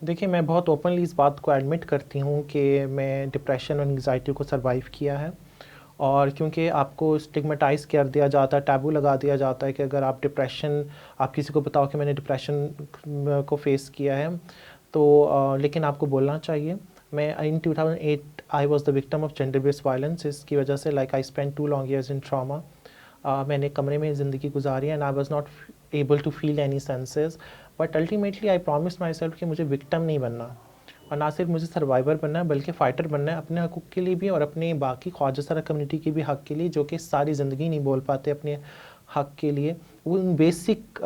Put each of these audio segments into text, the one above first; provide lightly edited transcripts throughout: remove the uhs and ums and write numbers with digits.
دیکھیے میں بہت اوپنلی اس بات کو ایڈمٹ کرتی ہوں کہ میں ڈپریشن اور انگزائٹی کو سروائیو کیا ہے، اور کیونکہ آپ کو اسٹگمیٹائز کر دیا جاتا ہے، ٹیبو لگا دیا جاتا ہے کہ اگر آپ ڈپریشن، آپ کسی کو بتاؤ کہ میں نے ڈپریشن کو فیس کیا ہے تو لیکن آپ کو بولنا چاہیے. میں in 2008 I was the victim of gender based violence. اس کی وجہ سے I spend 2 long years in trauma. میں نے کمرے میں زندگی گزاری and I was not able to feel any senses, but ultimately I promise مائی سیلف کہ مجھے وکٹم نہیں بننا، اور نہ صرف مجھے سروائیور بننا ہے بلکہ فائٹر بننا ہے اپنے حقوق کے لیے بھی اور اپنے باقی خواجہ سرا کمیونٹی کے بھی حق کے لیے، جو کہ ساری زندگی نہیں بول پاتے اپنے حق کے لیے، ان بیسک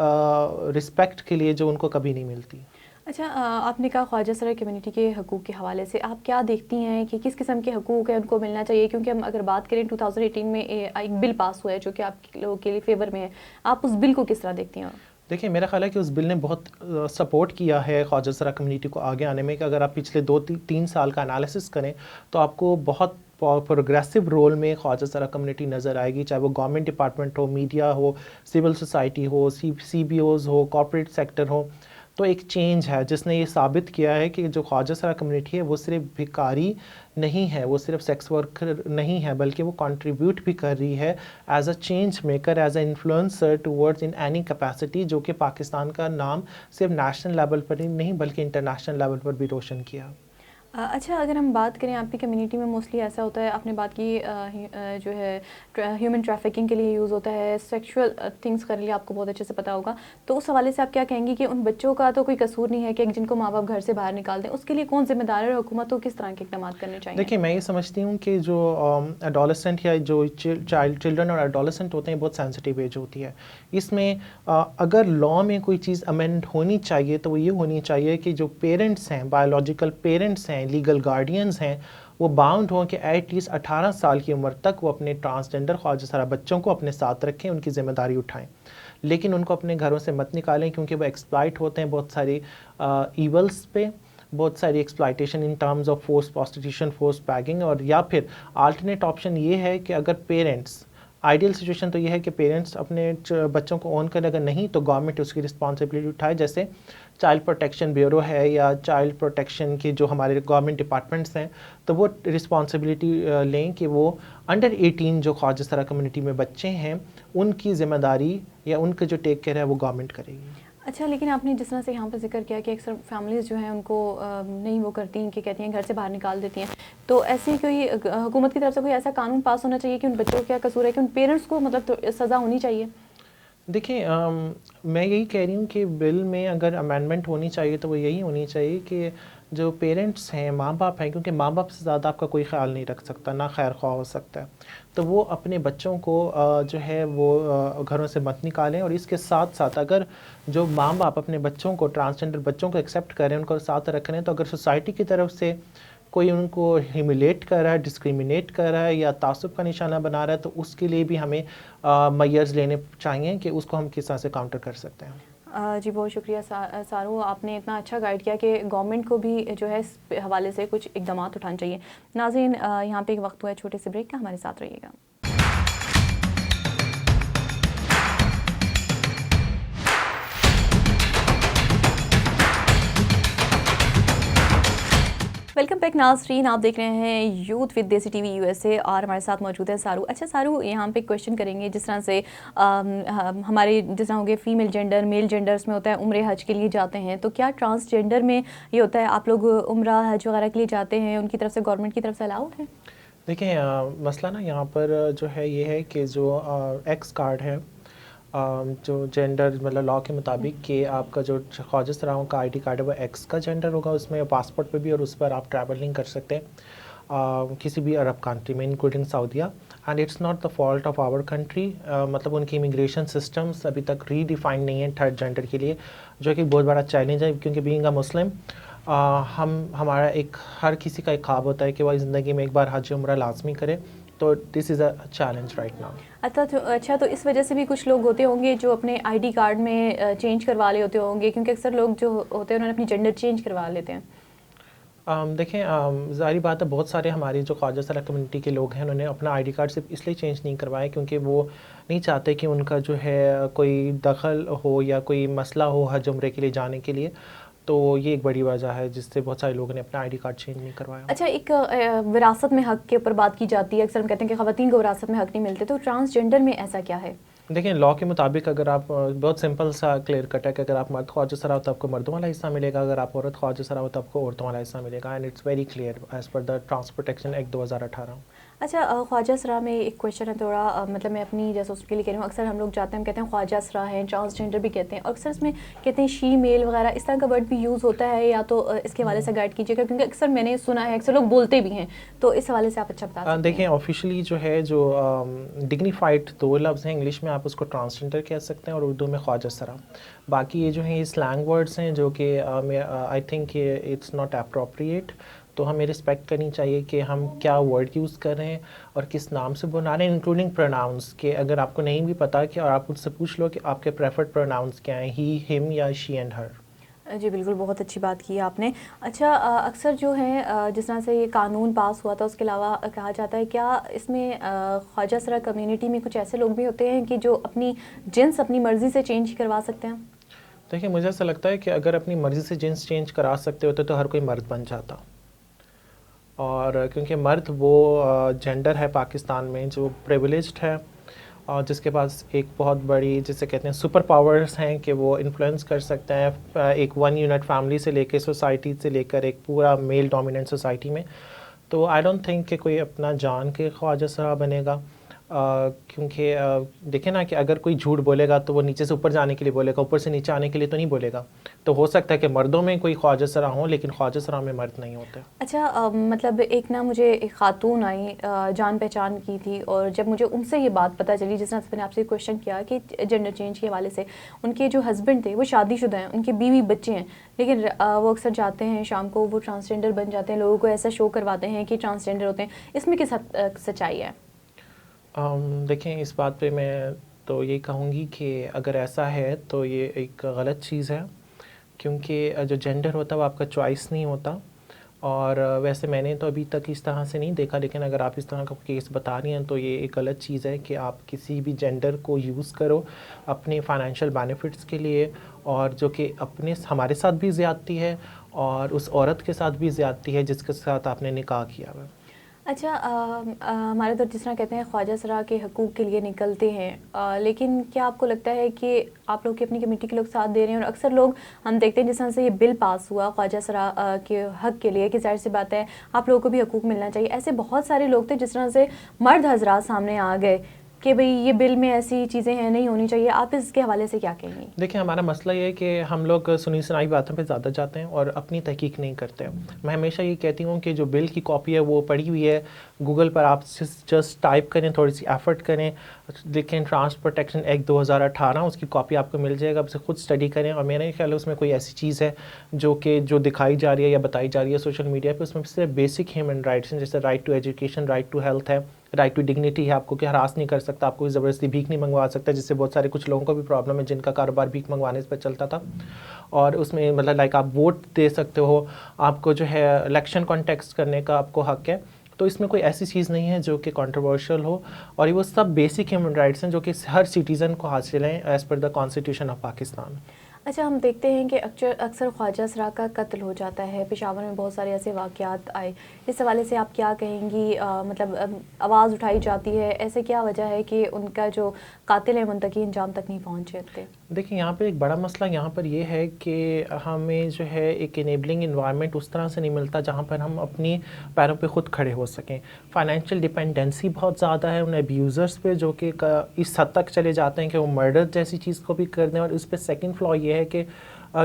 رسپیکٹ کے لیے جو ان کو کبھی نہیں ملتی. اچھا، آپ نے کہا خواجہ سرا کمیونٹی کے حقوق کے حوالے سے آپ کیا دیکھتی ہیں کہ کس قسم کے حقوق ہیں ان کو ملنا چاہیے؟ کیونکہ ہم اگر بات کریں 2018 میں ایک بل پاس ہوا ہے جو کہ آپ لوگوں کے لیے فیور میں ہے، آپ اس بل کو کس طرح دیکھتی ہیں؟ دیکھیں میرا خیال ہے کہ اس بل نے بہت سپورٹ کیا ہے خواجہ سرا کمیونٹی کو آگے آنے میں، کہ اگر آپ پچھلے 2-3 سال کا انالیسس کریں تو آپ کو بہت پروگریسو رول میں خواجہ سرا کمیونٹی نظر آئے گی، چاہے وہ گورنمنٹ ڈپارٹمنٹ ہو، میڈیا ہو، سول سوسائٹی ہو، سی بی اوز ہو، کارپوریٹ سیکٹر ہو. تو ایک چینج ہے جس نے یہ ثابت کیا ہے کہ جو خواجہ سرا کمیونٹی ہے وہ صرف بھکاری نہیں ہے، وہ صرف سیکس ورکر نہیں ہے، بلکہ وہ کنٹریبیوٹ بھی کر رہی ہے as a change maker, as a influencer towards in any capacity, جو کہ پاکستان کا نام صرف نیشنل لیول پر ہی نہیں بلکہ انٹرنیشنل لیول پر بھی روشن کیا. اچھا، اگر ہم بات کریں آپ کی کمیونٹی میں موسٹلی ایسا ہوتا ہے، آپ نے بات کی جو ہے ہیومن ٹریفکنگ کے لیے یوز ہوتا ہے، سیکشول تھنگس کر لیے آپ کو بہت اچھے سے پتا ہوگا، تو اس حوالے سے آپ کیا کہیں گی کہ ان بچوں کا تو کوئی قصور نہیں ہے کہ جن کو ماں باپ گھر سے باہر نکال دیں، اس کے لیے کون ذمہ دار ہے اور حکومت کو کس طرح کے اقدامات کرنے چاہیے؟ دیکھیں میں یہ سمجھتی ہوں کہ جو ایڈولسنٹ یا جو چلڈرن اور ایڈولسنٹ ہوتے ہیں بہت سینسٹیو ایج ہوتی ہے. اس میں اگر لا میں کوئی چیز امینڈ ہونی چاہیے تو وہ یہ ہونی چاہیے کہ جو پیرنٹس ہیں، بایولوجیکل پیرنٹس ہیں، لیگل گارڈینز ہیں، وہ باؤنڈ ہوں کہ ایٹ لیسٹ 18 سال کی عمر تک وہ اپنے ٹرانسجنڈر خواجہ سرا بچوں کو اپنے ساتھ رکھیں، ان کی ذمہ داری اٹھائیں، لیکن ان کو اپنے گھروں سے مت نکالیں، کیونکہ وہ ایکسپلائٹ ہوتے ہیں بہت ساری ایولس پہ، بہت ساری exploitation in terms of force prostitution, force begging. اور یا پھر آلٹرنیٹ آپشن یہ ہے کہ اگر پیرنٹس، آئیڈیل سچویشن تو یہ ہے کہ پیرنٹس اپنے بچوں کو اون کریں، اگر نہیں تو گورنمنٹ اس کی رسپانسبلٹی اٹھائے، جیسے چائلڈ پروٹیکشن بیورو ہے یا چائلڈ پروٹیکشن کے جو ہمارے گورنمنٹ ڈپارٹمنٹس ہیں، تو وہ رسپانسبلٹی لیں کہ وہ انڈر 18 جو خواجہ سرا کمیونٹی میں بچے ہیں ان کی ذمہ داری یا ان کا جو ٹیک کیئر ہے وہ گورنمنٹ کرے گی. اچھا، لیکن آپ نے جس طرح سے یہاں پہ ذکر کیا کہ اکثر فیملیز جو ہیں ان کو نہیں وہ کرتی ہیں کہ کہتی ہیں گھر سے باہر نکال دیتی ہیں، تو ایسی کوئی حکومت کی طرف سے کوئی ایسا قانون پاس ہونا چاہیے کہ ان بچوں کا کیا قصور ہے کہ ان پیرنٹس کو مطلب سزا ہونی چاہیے؟ دیکھیں میں یہی کہہ رہی ہوں کہ بل میں اگر امینڈمنٹ ہونی چاہیے تو وہ یہی ہونی چاہیے کہ جو پیرنٹس ہیں، ماں باپ ہیں، کیونکہ ماں باپ سے زیادہ آپ کا کوئی خیال نہیں رکھ سکتا، نہ خیر خواہ ہو سکتا ہے، تو وہ اپنے بچوں کو جو ہے وہ گھروں سے مت نکالیں. اور اس کے ساتھ ساتھ اگر جو ماں باپ اپنے بچوں کو، ٹرانسجنڈر بچوں کو ایکسیپٹ کریں، ان کو ساتھ رکھ رہے ہیں، تو اگر سوسائٹی کی طرف سے کوئی ان کو ہیوملیٹ کر رہا ہے، ڈسکریمنیٹ کر رہا ہے یا تعصب کا نشانہ بنا رہا ہے، تو اس کے لیے بھی ہمیں میئرز لینے چاہیے کہ اس کو ہم کس طرح سے کاؤنٹر کر سکتے ہیں. جی بہت شکریہ سارو، آپ نے اتنا اچھا گائیڈ کیا کہ گورنمنٹ کو بھی جو ہے اس حوالے سے کچھ اقدامات اٹھانے چاہیے. ناظرین یہاں پہ ایک وقت ہوا ہے چھوٹے سے بریک کا، ہمارے ساتھ رہیے گا. ویلکم بیک ناظرین، آپ دیکھ رہے ہیں یوتھ ود دیسی T V U S A اور ہمارے ساتھ موجود ہے سارو. اچھا سارو، یہاں پہ کویشچن کریں گے جس طرح سے ہمارے جس طرح ہو گئے فیمیل جینڈر، میل جینڈرس میں ہوتا ہے عمرہ حج کے لیے جاتے ہیں، تو کیا ٹرانسجینڈر میں یہ ہوتا ہے آپ لوگ عمرہ حج وغیرہ کے لیے جاتے ہیں، ان کی طرف سے گورنمنٹ کی طرف سے الاؤڈ ہے؟ دیکھیں مسئلہ نا یہاں پر جو ہے یہ ہے کہ جو ایکس کارڈ ہے، جو جینڈر مطلب لاء کے مطابق کہ آپ کا جو خواجہ سراؤں کا آئی ڈی کارڈ ہے وہ ایکس کا جینڈر ہوگا، اس میں پاسپورٹ پہ بھی، اور اس پر آپ ٹریول نہیں کر سکتے کسی بھی عرب کنٹری میں انکلوڈنگ سعودیہ. And it's not the fault of our country, مطلب ان کی امیگریشن سسٹمس ابھی تک ری ڈیفائن نہیں ہیں تھرڈ جینڈر کے لیے، جو کہ بہت بڑا چیلنج ہے، کیونکہ بینگ اے مسلم ہمارا ایک ہر کسی کا ایک خواب ہوتا ہے کہ وہ زندگی میں ایک بار حج عمرہ لازمی کرے، تو دس از اے چیلنج رائٹ ناؤ. اچھا، تو اس وجہ سے بھی کچھ لوگ ہوتے ہوں گے جو اپنے آئی ڈی کارڈ میں چینج کروا لے ہوتے ہوں گے، کیونکہ اکثر لوگ جو ہوتے ہیں انہوں نے اپنی جینڈر چینج کروا لیتے ہیں. دیکھیں ظاہری بات ہے بہت سارے ہماری جو خواجہ سرا کمیونٹی کے لوگ ہیں انہوں نے اپنا آئی ڈی کارڈ صرف اس لیے چینج نہیں کروایا کیونکہ وہ نہیں چاہتے کہ ان کا جو ہے کوئی دخل ہو یا کوئی مسئلہ ہو حج عمرے کے لیے جانے کے لیے. تو یہ ایک بڑی وجہ ہے جس سے بہت سارے لوگوں نے اپنا آئی ڈی کارڈ چینج نہیں کروایا. اچھا، ایک وراثت میں حق کے اوپر بات کی جاتی ہے، اکثر ہم کہتے ہیں کہ خواتین کو وراثت میں حق نہیں ملتے، تو ٹرانسجینڈر میں ایسا کیا ہے؟ دیکھیں لاء کے مطابق اگر آپ بہت سمپل سا کلیئر کٹ ہے کہ اگر آپ مرد خواجہ سرا ہو تو آپ کو مردوں والا حصہ ملے گا، اگر آپ عورت خواجہ سرا ہو تو آپ کو عورتوں والا حصہ ملے گا، and it's very clear as per the transfer protection act 2018. اچھا، خواجہ سرا میں ایک کویشچن ہے تھوڑا، مطلب میں اپنی جاسوسی کے لیے کہہ رہی ہوں، اکثر ہم لوگ جاتے ہیں ہم کہتے ہیں خواجہ سرا ہیں، ٹرانسجینڈر بھی کہتے ہیں، اور اکثر اس میں کہتے ہیں شی میل وغیرہ اس طرح کا ورڈ بھی یوز ہوتا ہے، یا تو اس کے حوالے سے گائڈ کیجیے گا، کیونکہ اکثر میں نے سنا ہے اکثر لوگ بولتے بھی ہیں، تو اس حوالے سے آپ اچھا بتا سکتے ہیں. دیکھیں آفیشلی جو ہے جو ڈگنیفائڈ 2 لفظ ہیں، انگلش میں آپ اس کو ٹرانسجینڈر کہہ سکتے ہیں اور اردو میں خواجہ سرا. باقی یہ جو ہیں یہ سلینگ ورڈز ہیں جو کہ I think it's not appropriate, تو ہمیں رسپیکٹ کرنی چاہیے کہ ہم کیا ورڈ یوز کر رہے ہیں اور کس نام سے بنا رہے ہیں، انکلوڈنگ پروناؤنس، کہ اگر آپ کو نہیں بھی پتا کہ اور آپ ان سے پوچھ لو کہ آپ کے پریفرڈ پروناؤنس کیا ہیں، ہی، ہم یا شی اینڈ ہر. جی بالکل، بہت اچھی بات کی آپ نے. اچھا، اکثر جو ہے جس طرح سے یہ قانون پاس ہوا تھا اس کے علاوہ کہا جاتا ہے کیا اس میں خواجہ سرا کمیونٹی میں کچھ ایسے لوگ بھی ہوتے ہیں کہ جو اپنی جنس اپنی مرضی سے چینج کروا سکتے ہیں؟ دیکھیں مجھے ایسا لگتا ہے کہ اگر اپنی مرضی سے جنس چینج کرا سکتے ہوتے تو ہر کوئی مرد بن جاتا، اور کیونکہ مرد وہ جینڈر ہے پاکستان میں جو پریویلیجڈ ہے اور جس کے پاس ایک بہت بڑی جسے کہتے ہیں سپر پاورز ہیں کہ وہ انفلوئنس کر سکتے ہیں ایک 1 یونٹ فیملی سے لے کے سوسائٹی سے لے کر ایک پورا میل ڈومیننٹ سوسائٹی میں. تو آئی ڈونٹ تھنک کہ کوئی اپنا جان کے خواجہ سرا بنے گا، کیونکہ دیکھیں نا کہ اگر کوئی جھوٹ بولے گا تو وہ نیچے سے اوپر جانے کے لیے بولے گا، اوپر سے نیچے آنے کے لیے تو نہیں بولے گا. تو ہو سکتا ہے کہ مردوں میں کوئی خواجہ سرا ہوں لیکن خواجہ سرا میں مرد نہیں ہوتے. اچھا، مطلب ایک نا مجھے ایک خاتون آئی جان پہچان کی تھی، اور جب مجھے ان سے یہ بات پتہ چلی، جس طرح سے میں نے آپ سے کویشچن کیا کہ جینڈر چینج کے حوالے سے، ان کے جو ہسبینڈ تھے وہ شادی شدہ ہیں، ان کے بیوی بچے ہیں، لیکن وہ اکثر جاتے ہیں شام کو وہ ٹرانسجینڈر بن جاتے ہیں، لوگوں کو ایسا شو کرواتے ہیں کہ ٹرانسجینڈر ہوتے ہیں. اس میں کس حد سچائی ہے؟ دیکھیں اس بات پہ میں تو یہ کہوں گی کہ اگر ایسا ہے تو یہ ایک غلط چیز ہے، کیونکہ جو جینڈر ہوتا ہے وہ آپ کا چوائس نہیں ہوتا. اور ویسے میں نے تو ابھی تک اس طرح سے نہیں دیکھا، لیکن اگر آپ اس طرح کا کیس بتا رہی ہیں تو یہ ایک غلط چیز ہے کہ آپ کسی بھی جینڈر کو یوز کرو اپنے فائنینشیل بینیفٹس کے لیے، اور جو کہ ہمارے ساتھ بھی زیادتی ہے اور اس عورت کے ساتھ بھی زیادتی ہے جس کے ساتھ آپ نے نکاح کیا ہوا. اچھا، ہمارے ادھر جس طرح کہتے ہیں خواجہ سرا کے حقوق کے لیے نکلتے ہیں، لیکن کیا آپ کو لگتا ہے کہ آپ لوگ کی اپنی کمیونٹی کے لوگ ساتھ دے رہے ہیں؟ اور اکثر لوگ ہم دیکھتے ہیں جس طرح سے یہ بل پاس ہوا خواجہ سرا کے حق کے لیے کہ ظاہر سی بات ہے آپ لوگوں کو بھی حقوق ملنا چاہیے، ایسے بہت سارے لوگ تھے جس طرح سے مرد حضرات سامنے آ گئے کہ بھئی یہ بل میں ایسی چیزیں ہیں نہیں ہونی چاہیے. آپ اس کے حوالے سے کیا کہیں گی؟ دیکھیں ہمارا مسئلہ یہ ہے کہ ہم لوگ سنی سنائی باتوں پہ زیادہ جاتے ہیں اور اپنی تحقیق نہیں کرتے. میں ہمیشہ یہ کہتی ہوں کہ جو بل کی کاپی ہے وہ پڑھی ہوئی ہے، گوگل پر آپ جسٹ ٹائپ کریں، تھوڑی سی ایفرٹ کریں، دیکھیں ٹرانسفر پروٹیکشن ایکٹ 2018، اس کی کاپی آپ کو مل جائے گا، آپ سے خود اسٹڈی کریں. اور میرے خیال ہے اس میں کوئی ایسی چیز ہے جو دکھائی جا رہی ہے یا بتائی جا رہی ہے سوشل میڈیا پہ، اس میں صرف بیسک ہیومن رائٹس ہیں، جیسے right to education, right to health ہے، رائٹ ٹو ڈگنیٹی ہے، آپ کو کہ ہراس نہیں کر سکتا، آپ کو زبردستی بھیک نہیں منگوا سکتا، جس سے بہت سارے کچھ لوگوں کو بھی پرابلم ہے جن کا کاروبار بھیک منگوانے پہ چلتا تھا. اور اس میں مطلب لائک آپ ووٹ دے سکتے ہو، آپ کو جو ہے الیکشن کانٹیکسٹ کرنے کا آپ کو حق ہے. تو اس میں کوئی ایسی چیز نہیں ہے جو کہ کنٹروورشل ہو، اور یہ وہ سب بیسک ہیومن رائٹس ہیں جو کہ ہر سٹیزن کو حاصل ہیں as per the constitution of Pakistan. اچھا، ہم دیکھتے ہیں کہ اکثر خواجہ سرا کا قتل ہو جاتا ہے، پشاور میں بہت سارے ایسے واقعات آئے، اس حوالے سے آپ کیا کہیں گی؟ مطلب آواز اٹھائی جاتی ہے، ایسے کیا وجہ ہے کہ ان کا جو قاتل ہے منطقی انجام تک نہیں پہنچے تھے؟ دیکھیں یہاں پہ ایک بڑا مسئلہ یہاں پر یہ ہے کہ ہمیں جو ہے ایک انیبلنگ انوائرمنٹ اس طرح سے نہیں ملتا جہاں پر ہم اپنی پیروں پہ خود کھڑے ہو سکیں. فائنینشیل ڈپینڈنسی بہت زیادہ ہے ان ابیوزرس پہ، جو کہ اس حد تک چلے جاتے ہیں کہ وہ مرڈر جیسی چیز کو بھی کر دیں. اور اس پہ سیکنڈ فلا یہ ہے کہ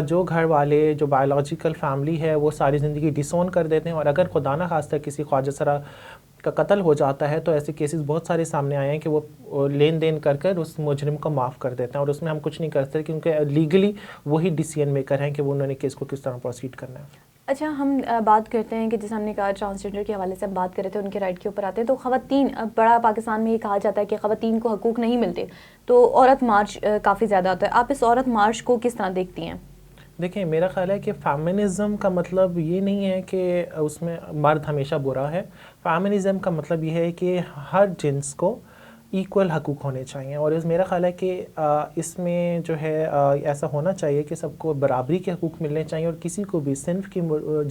جو گھر والے جو بایولوجیکل فیملی ہے وہ ساری زندگی ڈس اون کر دیتے ہیں، اور اگر خدا نہ خواستہ کسی خواجہ سرا کا قتل ہو جاتا ہے تو ایسے کیسز بہت سارے سامنے آئے ہیں کہ وہ لین دین کر اس مجرم کو معاف کر دیتے ہیں، اور اس میں ہم کچھ نہیں کر سکتے کیونکہ لیگلی وہی ڈیسیژن میکر ہیں کہ وہ انہوں نے کیس کو کس طرح پروسیڈ کرنا ہے. اچھا، ہم بات کرتے ہیں کہ جیسے ہم نے کہا ٹرانسجینڈر کے حوالے سے ہم بات کر رہے تھے، ان کے رائٹ کے اوپر آتے ہیں، تو خواتین بڑا پاکستان میں یہ کہا جاتا ہے کہ خواتین کو حقوق نہیں ملتے، تو عورت مارچ کافی زیادہ ہوتا ہے. آپ اس عورت مارچ کو کس طرح دیکھتی ہیں؟ دیکھیں میرا خیال ہے کہ فیمنزم کا مطلب یہ نہیں ہے کہ اس میں مرد ہمیشہ برا ہے. فیمنزم کا مطلب یہ ہے کہ ہر جنس کو ایکول حقوق ہونے چاہیے. اور میرا خیال ہے کہ اس میں جو ہے ایسا ہونا چاہیے کہ سب کو برابری کے حقوق ملنے چاہیے, اور کسی کو بھی صنف کی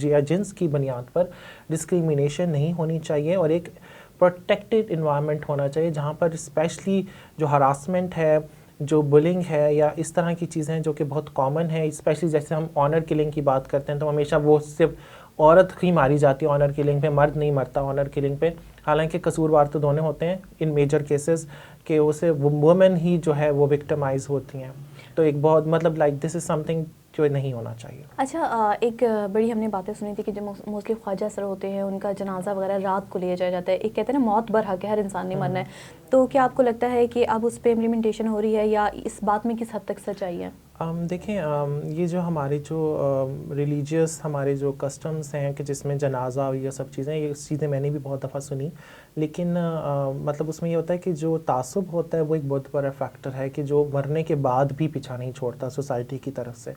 یا جنس کی بنیاد پر ڈسکریمنیشن نہیں ہونی چاہیے, اور ایک پروٹیکٹڈ انوائرمنٹ ہونا چاہیے جہاں پر اسپیشلی جو ہراسمنٹ ہے, جو بلنگ ہے, یا اس طرح کی چیزیں جو کہ بہت کامن ہیں, اسپیشلی جیسے ہم آنر کلنگ کی بات کرتے ہیں تو ہمیشہ وہ صرف عورت ہی ماری جاتی ہے آنر کلنگ پہ, مرد نہیں مرتا آنر کلنگ پہ, حالانکہ قصوروار تو دونوں ہوتے ہیں ان میجر کیسز کہ اسے وومن ہی جو ہے وہ وکٹمائز ہوتی ہیں. تو ایک بہت مطلب like this is some thing جو نہیں ہونا چاہیے. اچھا, ایک بڑی ہم نے باتیں سنی تھی کہ جو موسٹلی خواجہ سر ہوتے ہیں ان کا جنازہ وغیرہ رات کو لیا جاتا ہے, ایک کہتے ہیں نا موت برحق ہے, ہر انسان نے مرنا ہے, تو کیا آپ کو لگتا ہے کہ اب اس پہ امپلیمنٹیشن ہو رہی ہے, یا اس بات میں کس حد تک سچائی ہے؟ دیکھیں یہ جو ہمارے جو ریلیجیس ہمارے جو کسٹمز ہیں کہ جس میں جنازہ اور یہ سب چیزیں, یہ چیزیں میں نے بھی بہت دفعہ سنی, لیکن مطلب اس میں یہ ہوتا ہے کہ جو تعصب ہوتا ہے وہ ایک بہت بڑا فیکٹر ہے کہ جو مرنے کے بعد بھی پیچھا نہیں چھوڑتا سوسائٹی کی طرف سے,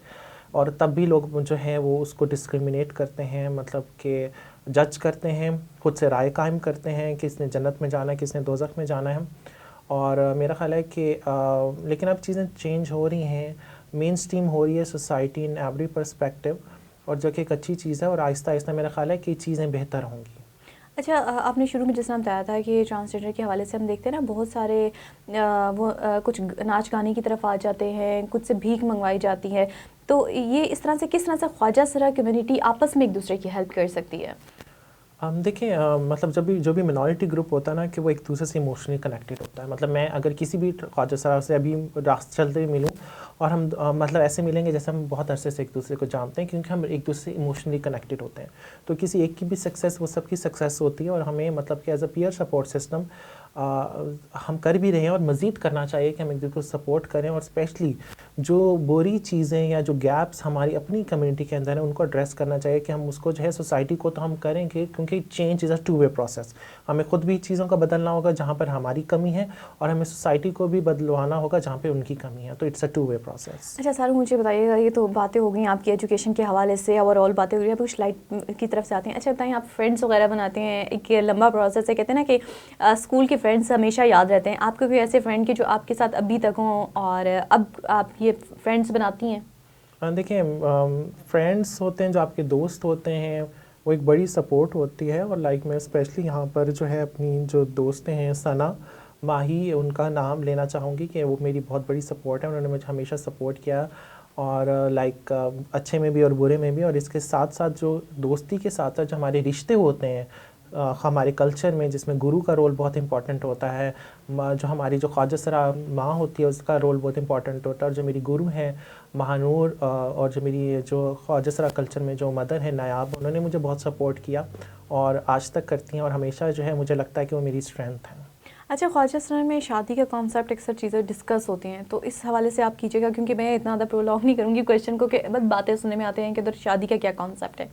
اور تب بھی لوگ جو ہیں وہ اس کو ڈسکریمنیٹ کرتے ہیں, مطلب کہ جج کرتے ہیں, خود سے رائے قائم کرتے ہیں کہ اس نے جنت میں جانا ہے, کس نے دوزخ میں جانا ہے. اور میرا خیال ہے کہ لیکن اب چیزیں چینج ہو رہی ہیں, مین اسٹریم ہو رہی ہے سوسائٹی ان ایوری پرسپیکٹیو, اور جو کہ ایک اچھی چیز ہے, اور آہستہ آہستہ میرا خیال ہے کہ چیزیں بہتر ہوں گی. اچھا, آپ نے شروع میں جس طرح بتایا تھا کہ ٹرانسجنڈر کے حوالے سے ہم دیکھتے ہیں نا بہت سارے وہ کچھ ناچ گانے کی طرف آ جاتے ہیں, کچھ سے بھیک منگوائی جاتی ہے, تو یہ اس طرح سے کس طرح سے خواجہ سرا کمیونٹی آپس میں ایک دوسرے کی ہیلپ کر سکتی ہے؟ دیکھیں مطلب جو بھی منورٹی گروپ ہوتا ہے نا کہ وہ ایک دوسرے سے ایموشنلی کنیکٹڈ ہوتا ہے. مطلب میں اگر کسی بھی خواجہ سرا سے ابھی راستے چلتے ہوئے ملوں, اور ہم مطلب ایسے ملیں گے جیسے ہم بہت عرصے سے ایک دوسرے کو جانتے ہیں, کیونکہ ہم ایک دوسرے سے ایموشنلی کنیکٹڈ ہوتے ہیں, تو کسی ایک کی بھی سکسیس وہ سب کی سکسیس ہوتی ہے, اور ہمیں مطلب کہ as a peer support system ہم کر بھی رہے ہیں, اور مزید کرنا چاہیے کہ ہم ایک دوسرے کو سپورٹ کریں, اور اسپیشلی جو بری چیزیں یا جو گیپس ہماری اپنی کمیونٹی کے اندر ہیں ان کو ایڈریس کرنا چاہیے کہ ہم اس کو جو ہے سوسائٹی کو تو ہم کریں گے, کیونکہ change is a two way process. ہمیں خود بھی چیزوں کا بدلنا ہوگا جہاں پر ہماری کمی ہے, اور ہمیں سوسائٹی کو بھی بدلوانا ہوگا جہاں پہ ان کی کمی ہے, تو it's a two way process. اچھا سارو, مجھے بتائیے گا, یہ تو باتیں ہو گئیں آپ کی ایجوکیشن کے حوالے سے, اوور آل باتیں ہو رہی ہیں, اب کچھ لائٹ کی طرف سے آتے ہیں. اچھا بتائیں, آپ فرینڈس وغیرہ بناتے ہیں, ایک لمبا پروسیس ہے, کہتے ہیں نا کہ اسکول کے فرینڈس ہمیشہ یاد رہتے ہیں, آپ کو کوئی ایسے فرینڈ کے جو آپ کے ساتھ ابھی تک ہوں اور اب آپ یہ فرینڈس بناتی ہیں؟ دیکھیں فرینڈس ہوتے ہیں جو آپ کے دوست ہوتے ہیں, وہ ایک بڑی سپورٹ ہوتی ہے, اور لائک میں اسپیشلی یہاں پر جو ہے اپنی جو دوستیں ہیں ثنا, ماہی, ان کا نام لینا چاہوں گی کہ وہ میری بہت بڑی سپورٹ ہے, انہوں نے مجھے ہمیشہ سپورٹ کیا, اور لائک اچھے میں بھی اور برے میں بھی. اور اس کے ساتھ ساتھ جو دوستی کے ساتھ ساتھ جو ہمارے رشتے ہوتے ہیں ہمارے کلچر میں, جس میں گرو کا رول بہت امپورٹنٹ ہوتا ہے, جو ہماری جو خواجہ سرا ماں ہوتی ہے اس کا رول بہت امپورٹنٹ ہوتا ہے, اور جو میری گرو ہیں مہانور, اور جو میری جو خواجہ سرا کلچر میں جو مدر ہے نایاب, انہوں نے مجھے بہت سپورٹ کیا اور آج تک کرتی ہیں, اور ہمیشہ جو ہے مجھے لگتا ہے کہ وہ میری اسٹرینتھ ہے. اچھا, خواجہ سرا میں شادی کا کانسیپٹ اکثر چیزیں ڈسکس ہوتی ہیں, تو اس حوالے سے آپ کیجیے گا, کیونکہ میں اتنا زیادہ پرولونگ نہیں کروں گی کویشچن کو, کہ بس باتیں سننے میں آتے ہیں کہ ادھر شادی کا کیا کانسیپٹ ہے.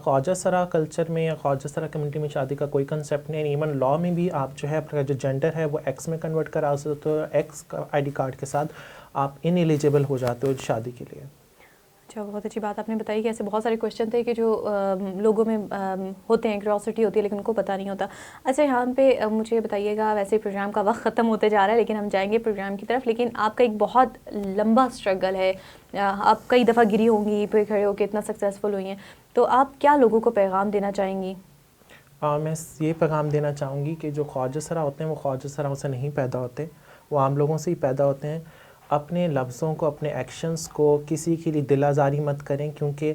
خواجہ سرا کلچر میں یا خواجہ سرا کمیونٹی میں شادی کا کوئی کنسیپٹ نہیں ہے. ایون لاء میں بھی آپ جو ہے اپنا جو جینڈر ہے وہ ایکس میں کنورٹ کرا سکتے ہو, ایکس آئی ڈی کارڈ کے ساتھ آپ ان ایلیجیبل ہو جاتے ہو شادی کے لیے. اچھا, بہت اچھی بات آپ نے بتائی کہ ایسے بہت سارے کویشچن تھے کہ جو لوگوں میں ہوتے ہیں, کیوریوسٹی ہوتی ہے لیکن ان کو پتہ نہیں ہوتا. اچھا, یہاں پہ مجھے بتائیے گا, ویسے پروگرام کا وقت ختم ہوتے جا رہا ہے لیکن ہم جائیں گے پروگرام کی طرف, لیکن آپ کا ایک بہت لمبا اسٹرگل ہے, آپ کئی دفعہ گری ہوں گی, پھر کھڑے ہو کے اتنا سکسیزفل ہوئی ہیں, تو آپ کیا لوگوں کو پیغام دینا چاہیں گی؟ میں یہ پیغام دینا چاہوں گی کہ جو خواجہ سرا ہوتے ہیں وہ خواجہ سراؤں سے نہیں پیدا ہوتے, وہ عام لوگوں سے ہی پیدا ہوتے ہیں. اپنے لفظوں کو, اپنے ایکشنز کو کسی کے لیے دل آزاری مت کریں, کیونکہ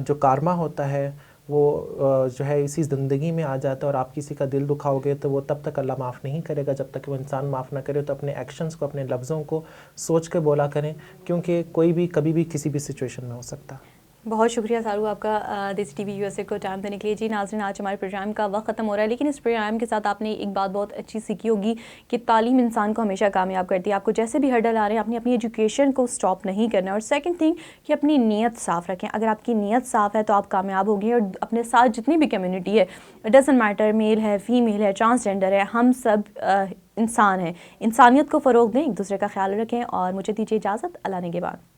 جو کارما ہوتا ہے وہ جو ہے اسی زندگی میں آ جاتا ہے, اور آپ کسی کا دل دکھاؤ گے تو وہ تب تک اللہ معاف نہیں کرے گا جب تک کہ وہ انسان معاف نہ کرے. تو اپنے ایکشنز کو, اپنے لفظوں کو سوچ کے بولا کریں, کیونکہ کوئی بھی کبھی بھی کسی بھی سچویشن میں ہو سکتا. بہت شکریہ سارو آپ کا دیسی T V U S A کو ٹائم دینے کے لیے. جی ناظرین, آج ہمارے پروگرام کا وقت ختم ہو رہا ہے, لیکن اس پروگرام کے ساتھ آپ نے ایک بات بہت اچھی سیکھی ہوگی کہ تعلیم انسان کو ہمیشہ کامیاب کرتی ہے. آپ کو جیسے بھی ہرڈل آ رہے ہیں اپنی ایجوکیشن کو اسٹاپ نہیں کرنا ہے, اور سیکنڈ تھنگ کہ اپنی نیت صاف رکھیں. اگر آپ کی نیت صاف ہے تو آپ کامیاب ہوگی, اور اپنے ساتھ جتنی بھی کمیونٹی ہے, ڈزنٹ میٹر میل ہے, فیمیل ہے, ٹرانسجینڈر ہے, ہم سب انسان ہیں. انسانیت کو فروغ دیں, ایک دوسرے کا خیال رکھیں, اور مجھے دیجیے اجازت. اللہ نے کے بعد.